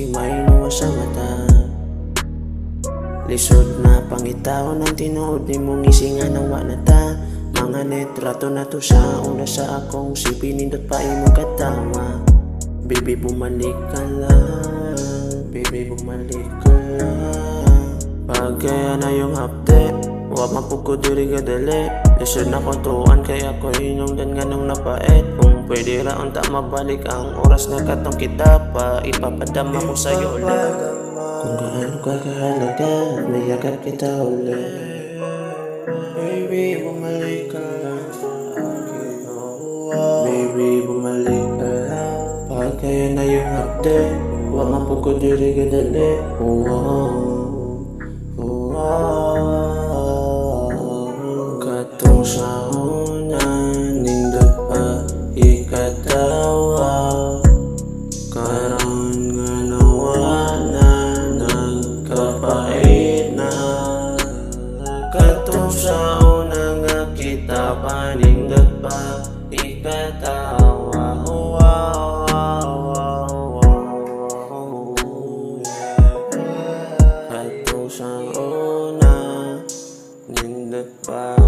si mainuwa sa mata. Lisod na pangitaw ng tinuod ni mong isinga ng wanata. Mga netrato na to sa una sa akong si pinindot pa imong katawa. Baby bumalik ka lang, baby bumalik ka lang. Pagkaya na yung hapde, huwag mapugod diri gadali. Lisod na ko tuwan kaya ko inungdan nga nung napait. Kung pwede raon ta mabalik ang oras na katong kita pa, ipapadama ko sa'yo ulit. Kung gaano ka kahalaga, mayagap kita ulit. Baby bumalik ka lang sa akin, baby bumalik ka lang. Pagkaya na yung hapde, huwag mapugod diri gadali. Katong sa una, nindot pa ikatawa. Karon nga nawala, nagkapait na. Katong sa una nga kita pa, nindot pa ikatawa. Katong sa una, nindot pa